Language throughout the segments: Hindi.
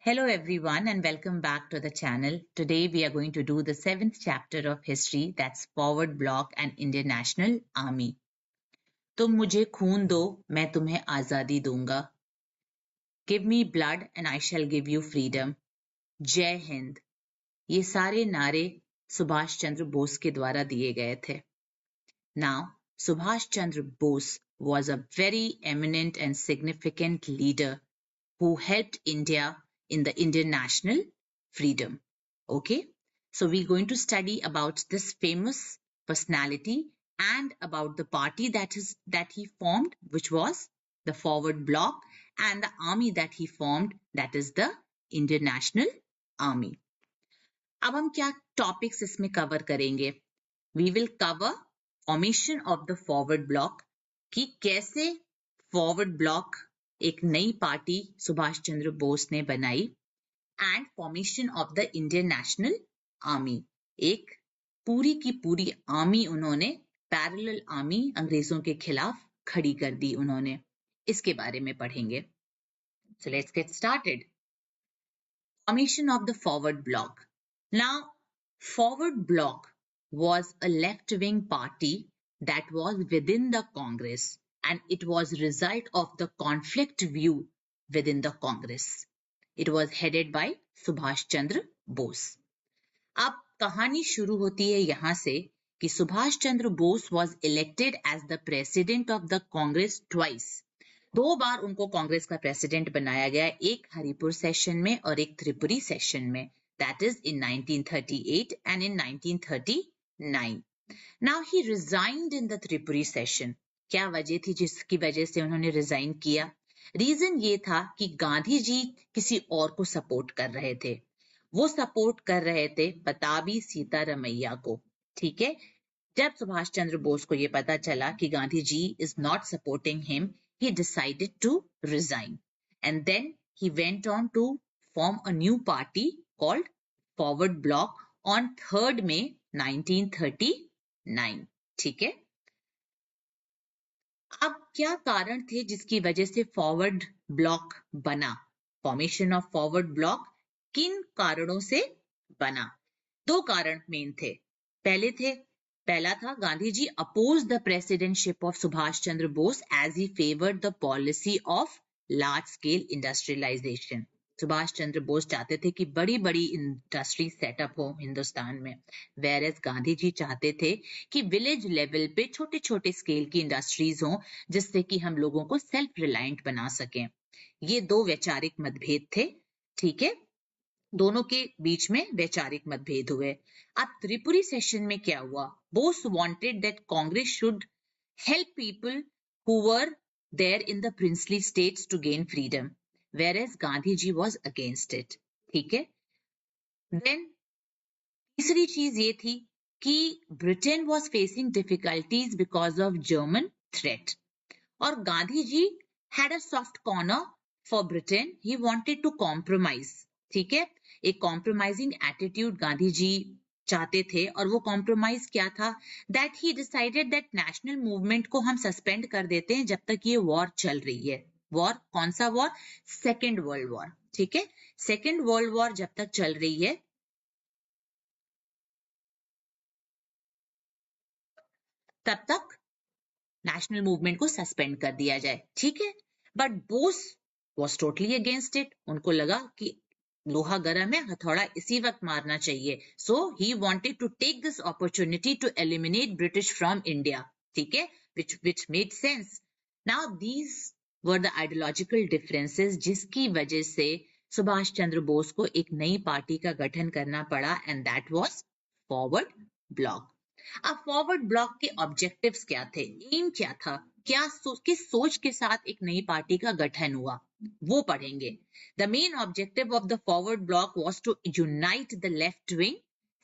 Hello everyone and welcome back to the channel. Today we are going to do the 7th chapter of history, that's Forward Bloc and Indian National Army. तुम मुझे खून दो, मैं तुम्हें आजादी दूंगा. Give me blood and I shall give you freedom. जय हिंद. ये सारे नारे सुभाष चंद्र बोस के द्वारा दिए गए थे. Now, Subhash Chandra Bose was a very eminent and significant leader who helped India in the Indian national freedom. Okay, so we're going to study about this famous personality and about the party that he formed, which was the Forward Bloc, and the army that he formed, that is the Indian National Army. अब हम क्या टॉपिक्स इसमें कवर करेंगे? We will cover formation of the Forward Bloc, कि कैसे Forward Bloc एक नई पार्टी सुभाष चंद्र बोस ने बनाई, and formation of the Indian national army, एक पूरी की पूरी आर्मी उन्होंने, पैरेलल आर्मी अंग्रेजों के खिलाफ खड़ी कर दी उन्होंने. इसके बारे में पढ़ेंगे. So let's get started. Formation of the Forward Bloc. Now, Forward Bloc was a left-wing party that was within the Congress, and it was result of the conflict view within the Congress. It was headed by Subhash Chandra Bose. अब कहानी शुरू होती है यहाँ से कि Subhash Chandra Bose was elected as the president of the Congress twice. 2 बार उनको कांग्रेस का प्रेसिडेंट बनाया गया, एक हरिपुर सेशन में और एक त्रिपुरी सेशन में, that is in 1938 and in 1939. Now he resigned in the Tripuri session. क्या वजह थी जिसकी वजह से उन्होंने रिजाइन किया? रीजन ये था कि गांधी जी किसी और को सपोर्ट कर रहे थे. वो सपोर्ट कर रहे थे पताबी सीतारमैया को. ठीक है, जब सुभाष चंद्र बोस को ये पता चला कि Gandhi ji is not supporting him, he decided to resign, and then he went on to form a new party called Forward Bloc on 3rd May 1939. ठीक है, अब क्या कारण थे जिसकी वजह से फॉरवर्ड ब्लॉक बना? फॉर्मेशन ऑफ फॉरवर्ड ब्लॉक किन कारणों से बना? 2 कारण मेन थे. पहला था Gandhi ji oppose the presidentship of Subhash Chandra Bose as he favoured the policy of large scale industrialisation. Subhash Chandra Bose चाहते थे कि बड़ी बड़ी इंडस्ट्री सेटअप हो हिंदुस्तान में, वेयर एज गांधी जी चाहते थे कि विलेज लेवल पे छोटे छोटे स्केल की इंडस्ट्रीज हों, जिससे कि हम लोगों को सेल्फ रिलायंट बना सकें. ये 2 वैचारिक मतभेद थे. ठीक है, दोनों के बीच में वैचारिक मतभेद हुए. अब त्रिपुरी सेशन में क्या हुआ? Bose wanted that Congress should help people who were there in the princely states to gain freedom, whereas Gandhi ji was against it. ठीक है, देन तीसरी चीज ये थी कि Britain was facing difficulties because of German threat, और Gandhi ji had a soft corner for Britain. He wanted to compromise. ठीक है, एक कॉम्प्रोमाइजिंग एटीट्यूड गांधी जी चाहते थे, और वो कॉम्प्रोमाइज क्या था? That he decided that national movement को हम सस्पेंड कर देते हैं जब तक ये वॉर चल रही है. वॉर कौन सा वॉर? Second world war. ठीक है, सेकेंड वर्ल्ड वॉर जब तक चल रही है तब तक नेशनल मूवमेंट को सस्पेंड कर दिया जाए. ठीक है, but Bose was totally against it. उनको लगा कि लोहा गर्म है, हथौड़ा इसी वक्त मारना चाहिए. So he wanted to take this opportunity to eliminate British from India. ठीक है, which made sense. Now these were the ideological differences जिसकी वजह से सुभाष चंद्र बोस को एक नई पार्टी का गठन करना पड़ा, and that was forward block. अब फॉरवर्ड ब्लॉक के ऑब्जेक्टिव्स क्या थे? एम क्या था? किस सोच के साथ एक नई पार्टी का गठन हुआ, वो पढ़ेंगे. The main objective of the forward bloc was to unite the left wing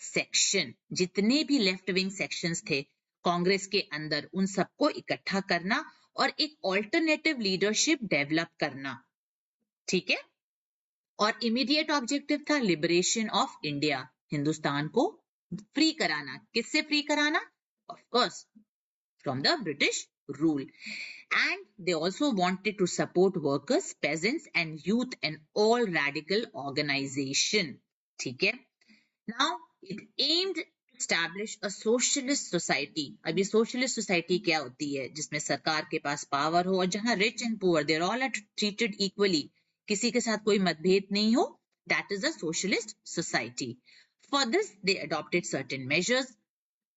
section. जितने भी लेफ्ट विंग सेक्शंस थे कांग्रेस के अंदर, उन सबको इकट्ठा करना और एक ऑल्टरनेटिव लीडरशिप डेवलप करना. ठीक है, और इमीडिएट ऑब्जेक्टिव था लिबरेशन ऑफ इंडिया, हिंदुस्तान को फ्री कराना. किससे फ्री कराना? Of course from the British rule. And they also wanted to support workers, peasants, and youth and all radical organization. ठीक है? Now, it aimed to establish a socialist society. अब ये socialist society क्या होती है? जिसमें सरकार के पास power हो और जहां rich and poor, they're all are treated equally. किसी के साथ कोई मतभेद नहीं हो. That is a socialist society. For this, they adopted certain measures.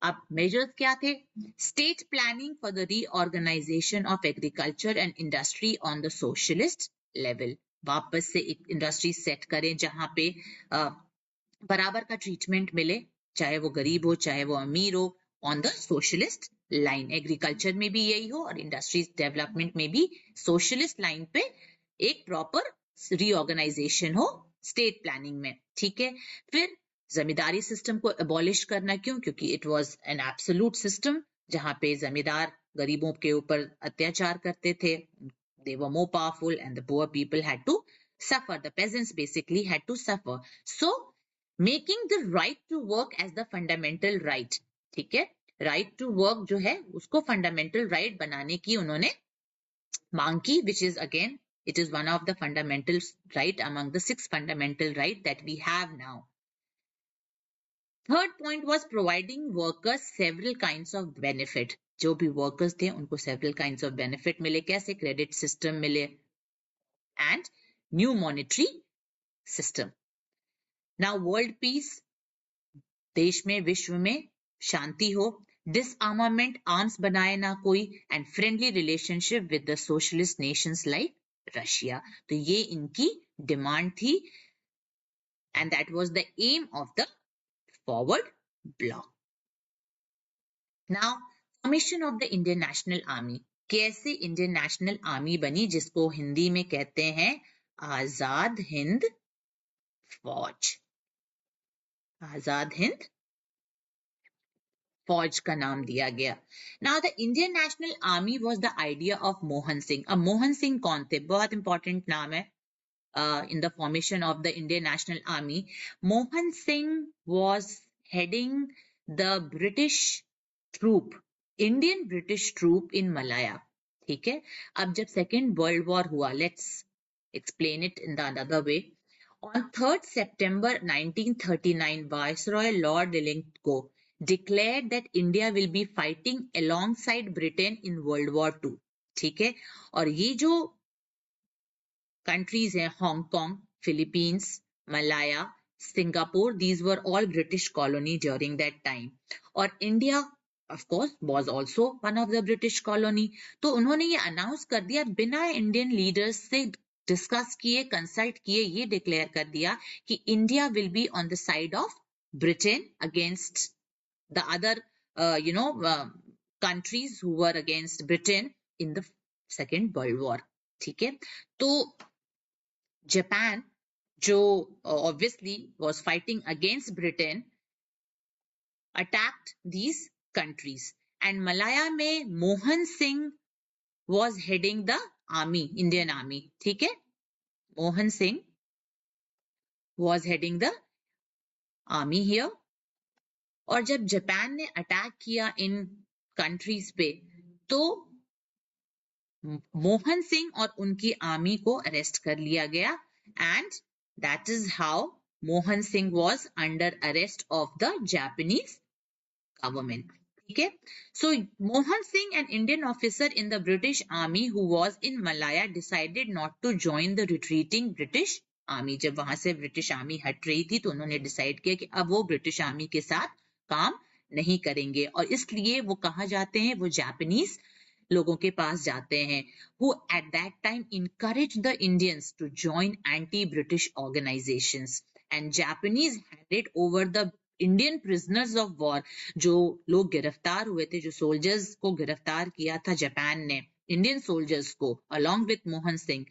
अब measures क्या थे? State planning for the reorganization of agriculture and industry on the socialist level. वापस से एक industry set करें जहां पे बराबर का ट्रीटमेंट मिले, चाहे वो गरीब हो चाहे वो अमीर हो, on the socialist line. Agriculture में भी यही हो और इंडस्ट्रीज डेवलपमेंट में भी सोशलिस्ट लाइन पे एक प्रॉपर रीऑर्गेनाइजेशन हो स्टेट प्लानिंग में. ठीक है. फिर जमींदारी सिस्टम को अबॉलिश करना. क्यों? क्योंकि it was an absolute system जहां पे जमींदार गरीबों के ऊपर अत्याचार करते थे. They were more powerful and the poor people had to suffer. The peasants basically had to suffer. So, making the right to work as the fundamental right. ठीक है. Right to work जो है उसको fundamental right बनाने की उन्होंने मांग की, which is again, it is one of the fundamental right among the 6 fundamental right that we have now. Third point was providing workers several kinds of benefit. जो भी workers थे उनको several kinds of benefit मिले. कैसे? Credit system मिले and new monetary system. Now world peace, देश में विश्व में शांति हो, disarmament, arms बनाए ना कोई, and friendly relationship with the socialist nations like Russia. तो ये इनकी डिमांड थी and that was the aim of the forward bloc. Now, formation of the Indian National Army. कैसे इंडियन नेशनल आर्मी बनी जिसको हिंदी में कहते हैं आजाद हिंद फौज. आजाद हिंद फौज का नाम दिया गया. Now the Indian National Army was the idea of Mohan Singh. अब मोहन सिंह कौन थे? बहुत इंपॉर्टेंट नाम है in the formation of the Indian National Army. Mohan Singh was heading the British troop, Indian British troop in Malaya. ठीक है. अब जब Second World War हुआ, let's explain it in the another way. On 3rd September 1939, Viceroy Lord Lithgow declared that India will be fighting alongside Britain in World War II. ठीक है. और ये जो countries हैं, Hong Kong, Philippines, Malaya, Singapore, these were all British colony during that time. और India of course was also one of the British colony. तो उन्होंने ये अनाउंस कर दिया बिना इंडियन लीडर्स से डिस्कस किए, कंसल्ट किए, ये डिक्लेयर कर दिया कि India will be on the side of Britain against the other countries who were against Britain in the Second World War. ठीक है. तो Japan, जो obviously was fighting against Britain, attacked these countries. And Malaya में Mohan Singh was heading the army, Indian army. ठीक है. Mohan Singh was heading the army here. और जब जापान ने अटैक किया इन कंट्रीज पे, तो मोहन सिंह और उनकी आर्मी को अरेस्ट कर लिया गया. And that is how Mohan Singh was under arrest of the Japanese government. ठीक है. So Mohan Singh, an Indian officer in the British army who was in Malaya, decided not to join the retreating British army. जब वहां से ब्रिटिश आर्मी हट रही थी तो उन्होंने डिसाइड किया कि अब वो ब्रिटिश आर्मी के साथ काम नहीं करेंगे, और इसलिए वो कहाँ जाते हैं? वो जापानीज लोगों के पास जाते हैं, who at that time encouraged the Indians to join anti-British organizations, and Japanese handed over the Indian prisoners of war. जो लोग गिरफ्तार हुए थे, जो सोल्जर्स को गिरफ्तार किया था जापान ने, इंडियन सोल्जर्स को, along with Mohan Singh,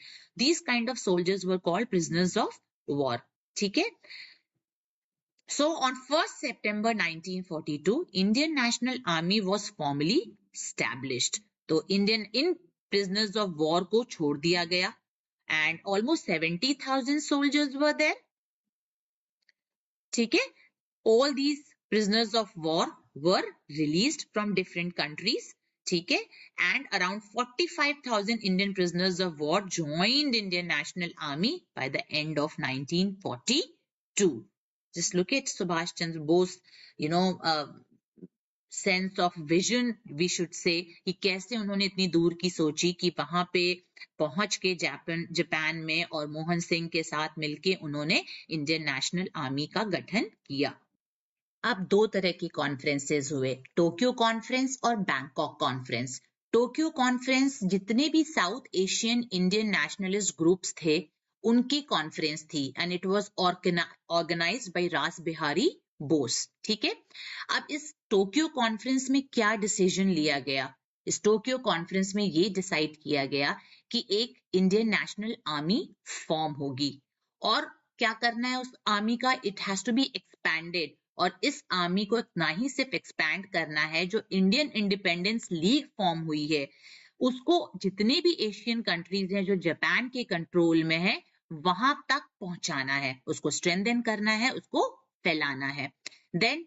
these kind of soldiers were called prisoners of war. ठीक है. So on 1st September 1942, Indian National Army was formally established. तो Indian in prisoners of war को छोड़ दिया गया, and almost 70,000 soldiers were there. ठीक है. All these prisoners of war were released from different countries. ठीक है, and around 45,000 Indian prisoners of war joined Indian National Army by the end of 1942. Just look at Subhash Chandra Bose, you know, sense of vision we should say, कि कैसे उन्होंने इतनी दूर की सोची कि वहां पे पहुंच के जापान में और मोहन सिंह के साथ मिलके उन्होंने इंडियन नेशनल आर्मी का गठन किया। अब दो तरह की कॉन्फ्रेंसेस हुए, टोक्यो कॉन्फ्रेंस और बैंकॉक कॉन्फ्रेंस। टोक्यो कॉन्फ्रेंस जितने भी south Asian Indian nationalist groups थे उनकी कॉन्फ्रेंस थी, and it was organised by Ras Bihari Bose. ठीक है, अब इस टोक्यो कॉन्फ्रेंस में क्या डिसीजन लिया गया? इस टोक्यो कॉन्फ्रेंस में ये डिसाइड किया गया कि एक इंडियन नेशनल आर्मी फॉर्म होगी, और क्या करना है उस आर्मी का? It has to be expanded, और इस आर्मी को ना ही सिर्फ एक्सपैंड करना है, जो इंडियन इंडिपेंडेंस लीग फॉर्म हुई है उसको जितने भी एशियन कंट्रीज हैं जो जापान के कंट्रोल में है वहां तक पहुंचाना है, उसको स्ट्रेंथन करना है, उसको फैलाना है। देन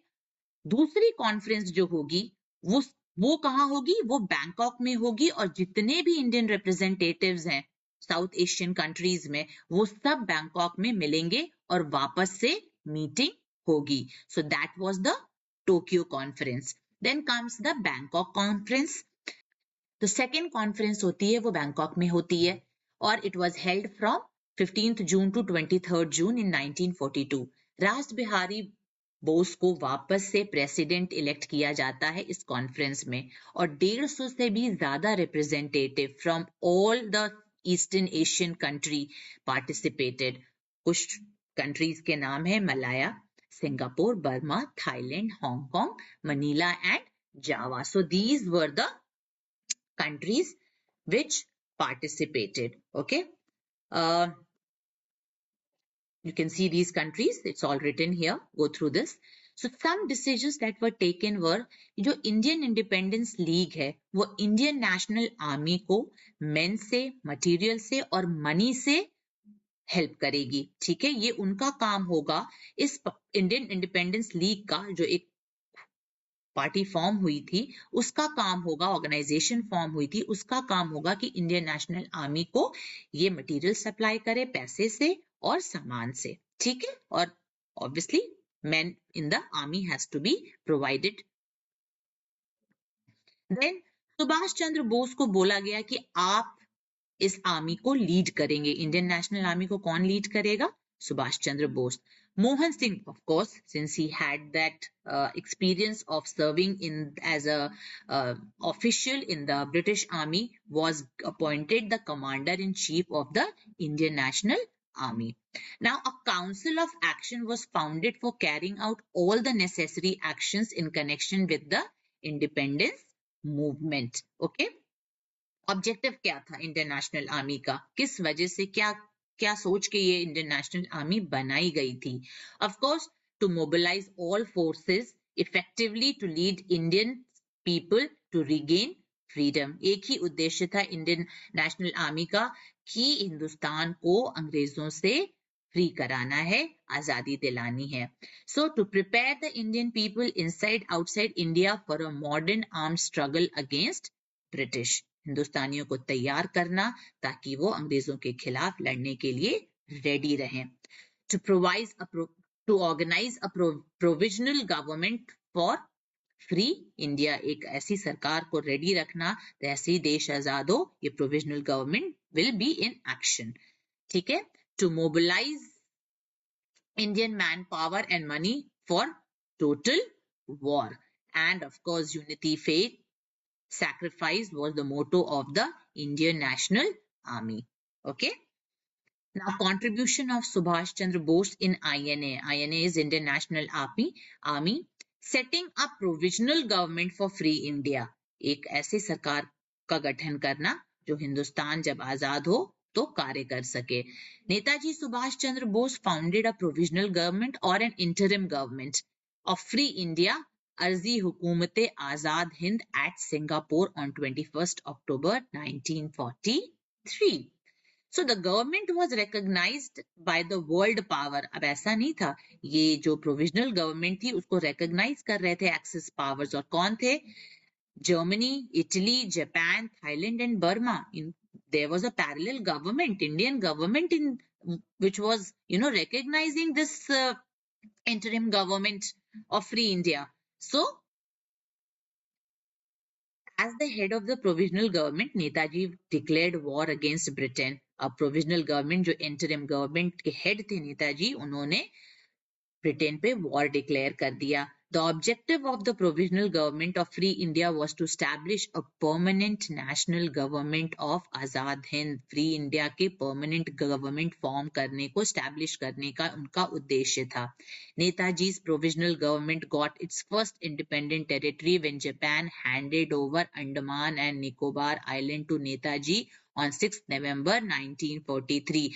दूसरी कॉन्फ्रेंस जो होगी वो कहाँ होगी? वो बैंकॉक में होगी, और जितने भी इंडियन रिप्रेजेंटेटिव्स हैं साउथ एशियन कंट्रीज में वो सब बैंकॉक में मिलेंगे और वापस से मीटिंग होगी। So that was the Tokyo conference. Then comes the Bangkok conference. तो सेकेंड कॉन्फ्रेंस होती है वो बैंकॉक में होती है, और it was held from 15th June to 23rd June in 1942। Ras Bihari Bose को वापस से प्रेसिडेंट इलेक्ट किया जाता है इस कॉन्फ्रेंस में, और 150 से भी ज्यादा representative from all the eastern Asian country participated. कुछ कंट्रीज के नाम है Malaya, Singapore, Burma, Thailand, Hong Kong, Manila and Java. So these were the countries which participated. Okay, you can see these countries, it's all written here, go through this. So some decisions that were taken were, जो इंडियन इंडिपेंडेंस लीग है वो इंडियन नेशनल आर्मी को मेन से, मटेरियल से और मनी से हेल्प करेगी। ठीक है, ये उनका काम होगा। इस इंडियन इंडिपेंडेंस लीग का जो एक पार्टी फॉर्म हुई थी उसका काम होगा, ऑर्गेनाइजेशन फॉर्म हुई थी उसका काम होगा कि इंडियन नेशनल आर्मी को ये मटेरियल सप्लाई करे पैसे से और सामान से। ठीक है, और obviously men in the army has to be provided. Then Subhash Chandra Bose को बोला गया कि आप इस आर्मी को लीड करेंगे। इंडियन नेशनल आर्मी को कौन लीड करेगा? Subhash Chandra Bose. Mohan Singh, of course, since he had that experience of serving as a official in the British Army, was appointed the commander-in-chief of the Indian National Army. Now, a council of action was founded for carrying out all the necessary actions in connection with the independence movement. Okay. Objective क्या था इंडियन नेशनल आर्मी का? किस वजह से, क्या सोच के ये इंडियन नेशनल आर्मी बनाई गई थी? Of course to mobilise all forces effectively to lead Indian people to regain freedom. एक ही उद्देश्य था इंडियन नेशनल आर्मी का कि हिंदुस्तान को अंग्रेजों से फ्री कराना है, आजादी दिलानी है। So to prepare the Indian people inside outside India for a modern arm struggle against British. हिंदुस्तानियों को तैयार करना ताकि वो अंग्रेजों के खिलाफ लड़ने के लिए रेडी रहें। To organise a provisional government for free India, एक ऐसी सरकार को रेडी रखना जैसे ही देश आजाद हो ये provisional government will be in action. ठीक है, to mobilise Indian man power and money for total war, and of course unity, faith, sacrifice was the motto of the Indian National Army. Okay. Now, contribution of Subhash Chandra Bose in INA. INA is Indian National Army. Setting up provisional government for free India. एक ऐसी सरकार का गठन करना जो हिंदुस्तान जब आजाद हो तो कार्य कर सके। Netaji Subhash Chandra Bose founded a provisional government और an interim government of free India Arzi Hukumat Azad Hind at Singapore on 21 October 1943. So the government was recognized by the world power. अब ऐसा नहीं था, ये जो प्रोविजनल गवर्नमेंट थी उसको रिकॉग्नाइज कर रहे थे एक्सिस पावर्स, और कौन थे? Germany, Italy, Japan, Thailand, and Burma. There was a parallel government, Indian government, which was, recognizing this interim government of Free India. So, as the head of the provisional government, Netaji declared war against Britain. अब provisional government जो interim government के head थे नेताजी, उन्होंने ब्रिटेन पे वॉर डिक्लेयर कर दिया. The objective of the provisional government of Free India was to establish a permanent national government of Azad Hind. Free India के permanent government form करने को establish करने का उनका उद्देश्य था. Netaji's provisional government got its first independent territory when Japan handed over Andaman and Nicobar Island to Netaji on 6 November 1943.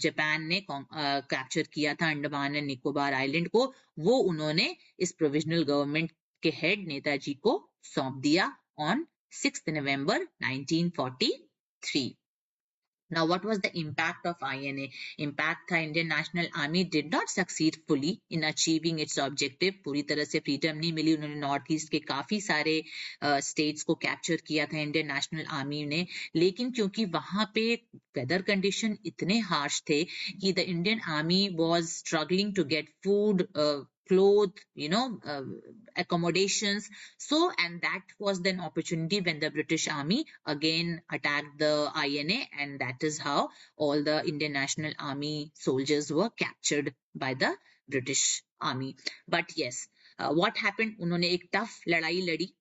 Japan ने कैप्चर किया था अंडमान एंड निकोबार आइलैंड को, वो उन्होंने इस प्रोविजनल गवर्नमेंट के हेड नेताजी को सौंप दिया on 6 November 1943. Now, what was the impact of INA? Impact था Indian National Army did not succeed fully in achieving its objective. पूरी तरह से freedom नहीं मिली. उन्होंने नॉर्थ ईस्ट के काफी सारे स्टेट्स को कैप्चर किया था इंडियन नेशनल आर्मी ने, लेकिन क्योंकि वहां पे वेदर कंडीशन इतने हार्श थे कि the Indian army was struggling to get food, clothes, accommodations. So, and that was then opportunity when the British Army again attacked the INA, and that is how all the Indian National Army soldiers were captured by the British Army. But yes, what happened? उन्होंने एक tough लड़ाई लड़ी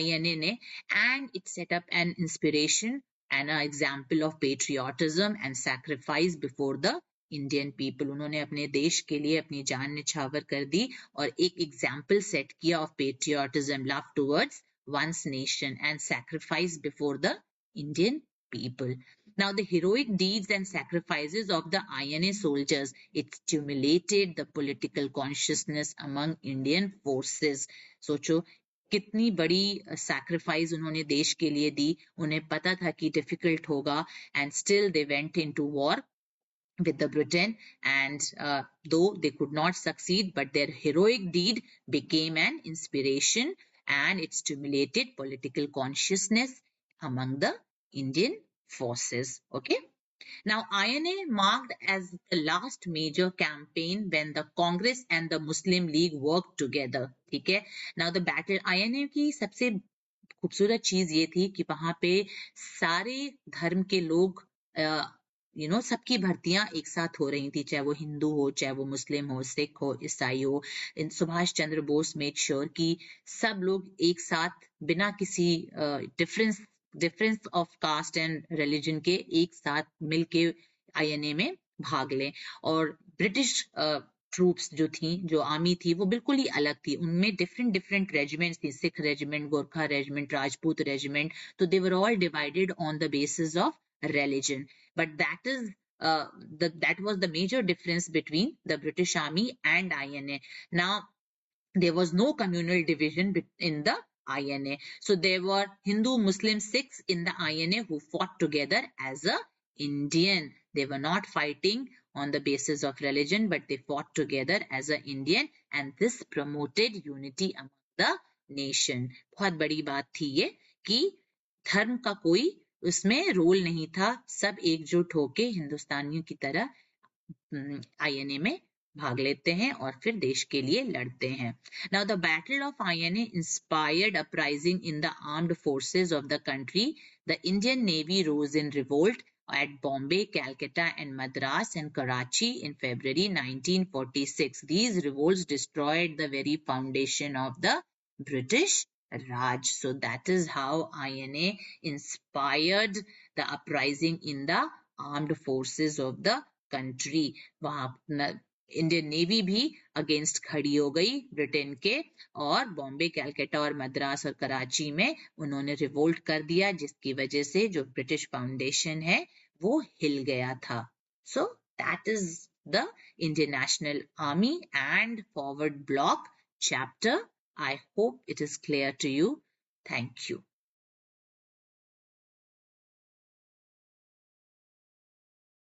INA ने, and it set up an inspiration and an example of patriotism and sacrifice before the Indian people. उन्होंने अपने देश के लिए अपनी जान निछावर कर दी और एक एग्जाम्पल सेट किया of patriotism, love towards one's nation and sacrifice before the Indian people. Now, the heroic deeds and sacrifices of the INA soldiers, it stimulated the political consciousness among Indian forces. सोचो कितनी बड़ी sacrifice उन्होंने देश के लिए दी. उन्हें पता था कि difficult होगा, and still they went into war with the Britain, and though they could not succeed, but their heroic deed became an inspiration and it stimulated political consciousness among the Indian forces. Okay. Now, INA marked as the last major campaign when the Congress and the Muslim League worked together. ठीक है. Now, the battle INA की सबसे खूबसूरत चीज ये थी कि वहां पे सारे धर्म के लोग सबकी भर्तियां एक साथ हो रही थी, चाहे वो हिंदू हो, चाहे वो मुस्लिम हो, सिख हो, ईसाई हो. सुभाष चंद्र बोस मेड श्योर कि सब लोग एक साथ बिना किसी difference of caste and religion के एक साथ मिलके INA में भाग लें. और ब्रिटिश ट्रूप्स जो थी, जो आर्मी थी, वो बिल्कुल ही अलग थी. उनमें डिफरेंट रेजिमेंट्स थी, Sikh regiment, Gorkha regiment, Rajput regiment. तो they were all divided on the basis of religion, but that was the major difference between the British Army and INA. Now, there was no communal division in the INA, so there were Hindu, Muslim, Sikhs in the INA who fought together as a Indian. They were not fighting on the basis of religion, but they fought together as a Indian, and this promoted unity among the nation. बहुत बड़ी बात थी ये कि धर्म का कोई उसमें रोल नहीं था, सब एकजुट होके हिंदुस्तानियों की तरह INA में भाग लेते हैं और फिर देश के लिए लड़ते हैं. Now, the Battle of INA inspired uprising in the armed forces of the country. The Indian Navy rose in revolt at Bombay, Calcutta, and Madras and Karachi in February 1946. These revolts destroyed the very foundation of the British Raj. So that is how INA inspired the uprising in the armed forces of the country. वहां इंडियन नेवी भी अगेंस्ट खड़ी हो गई ब्रिटेन के, और बॉम्बे, कैलकाटा और मद्रास और कराची में उन्होंने रिवोल्ट कर दिया, जिसकी वजह से जो ब्रिटिश फाउंडेशन है वो हिल गया था. So that is the Indian national army and forward block chapter. I hope it is clear to you. Thank you.